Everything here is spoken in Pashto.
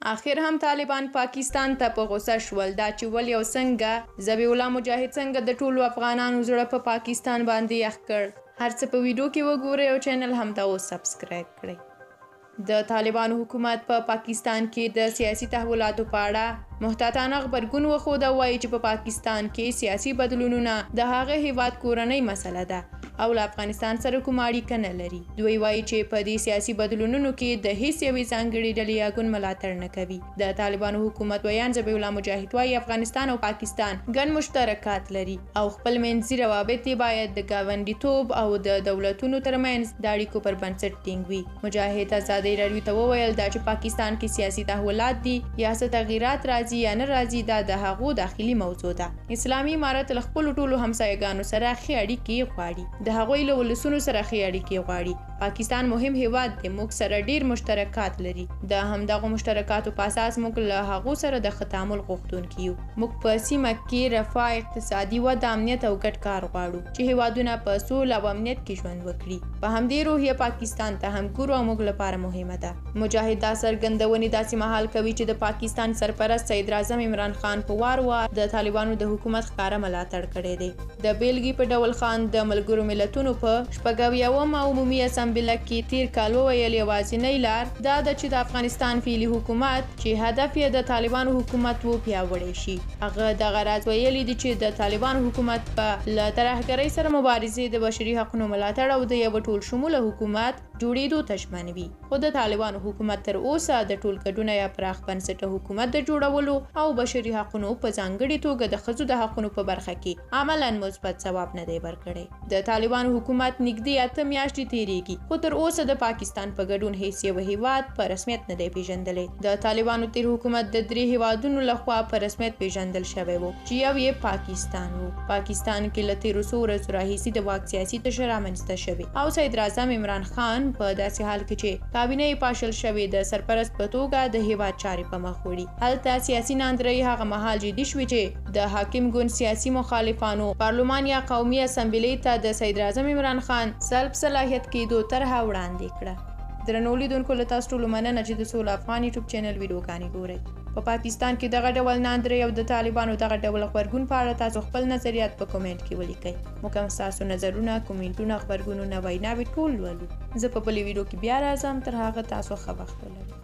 آخر هم طالبان پاکستان ته په غوسه شول دا چې ولې او څنګه ذبیح الله مجاهد څنګه د ټولو افغانانو زړه په پاکستان باندې یخ کړ. هر څه په ویډیو کې وګورئ او چینل هم ته اوس سبسکرایب کړئ. د طالبانو حکومت په پاکستان کې د سیاسي تحولاتو په اړه محتاطانه غبرګون وښوده. وایي چې په پاکستان کې سیاسي بدلونونه د هغه هیواد کورنۍ مسله ده او له افغانستان سره کوم اړیکه نه لري. دوی وایي چې په دې سیاسي بدلونونو کې د هیڅ یوې ځانګړې ډلې یا ګوند ملاتړ نه کوي. د طالبانو حکومت ویان ذبیح الله مجاهد وایي افغانستان او پاکستان ګڼ مشترکات لري او خپل منځي روابط یې باید د ګاونډیتوب او د دولتونو ترمنځ د اړیکو پر بنسټ ټینګ وي. مجاهد ازادي راډیو ته وویل دا چې پاکستان کې سیاسي تحولات دي یا څه تغیرات راځي یا نه راځي دا د هغو داخلي موضوع ده. اسلامي امارت له خپلو ټولو همسایګانو سره ښې اړیکې غواړي. د هغوی له ولسونو سره ښې اړیکې غواړي. پاکستان مهم هیواد دی. موږ سره ډیر مشترکات لري. د همدغو مشترکاتو په اساس موږ له هغو سره د ښه تعامل غوښتونکي یو. موږ په سیمه کې رفاه، اقتصادي وده، امنیت او ګډ کار غواړو چې هیوادونه په سوله او امنیت کې ژوند وکړي. په همدې روحیه پاکستان ته هم ګورو او موږ لپاره مهمه ده. مجاهد دا څرګندونې داسې مهال کوي چې د پاکستان سرپرست صدر اعظم عمران خان په وار وار د طالبانو د حکومت ښکاره ملاتړ کړی دی. د بیلګې په ډول خان د ملګرو ملتونو په 86 عمومي اسامبله کې تیر کال وویل یوازینۍ لار دا ده چې د افغانستان فعلي حکومت چې هدف یې د طالبانو حکومت و پیاوړی شي. هغه دغه راز ویلي دي چې د طالبانو حکومت په له ترهګرۍ سره مبارزې د بشري حقونو ملاتړ او د یو ټول شموله حکومت جوړېدو ته ژمن وي. خو د طالبانو حکومت تر اوسه د ټولګډونه یا پراخ بنسټه حکومت د جوړولو او بشري حقونو په ځانګړي توګه د ښځو د حقونو په برخه کې عملاً مثبت ځواب نه دی ورکړی. د طالبانو حکومت نږدې 8 میاشتې تیریږي خو تر اوسه د پاکستان په ګډون هیڅ یو هیواد په رسمیت نه دی پیژندلی. د طالبانو تیر حکومت د 3 هیوادونو لخوا په رسمیت پیژندل شوی و چې یو یې پاکستان و. پاکستان کې له تیرو څو ورځو راهیسې د واک سیاسي تشه رامنځته شوې او صدر اعظم عمران خان په داسې حال کې چې کابینه یې پاشل شوې د سرپرست په توګه د هیواد چارې په مخ وړي. هلته سیاسي ناندرۍ هغه مهال جدي شوې چې د حاکم ګوند سیاسي مخالفانو پارلمان یا قومي اسمبلې ته د صدر اعظم عمران خان سلب صلاحیت کېدو طرحه وړاندې کړه. درنو لیدونکو له تاسو ټولو مننه چې د سوله افغان یوټیوب چینل ویډیوګانې ګورئ. په پاکستان کې دغه ډول ناندرۍ او د طالبانو دغه ډول غبرګون په اړه تاسو خپل نظریات په کومنټ کې ولیکئ. موږ هم ستاسو نظرونه، کومنټونه، غبرګونونه، ویناوې ټول لولو. زه په بلې ویډیو کې بیا راځم. تر هغه تاسو ښه وخت ولرئ.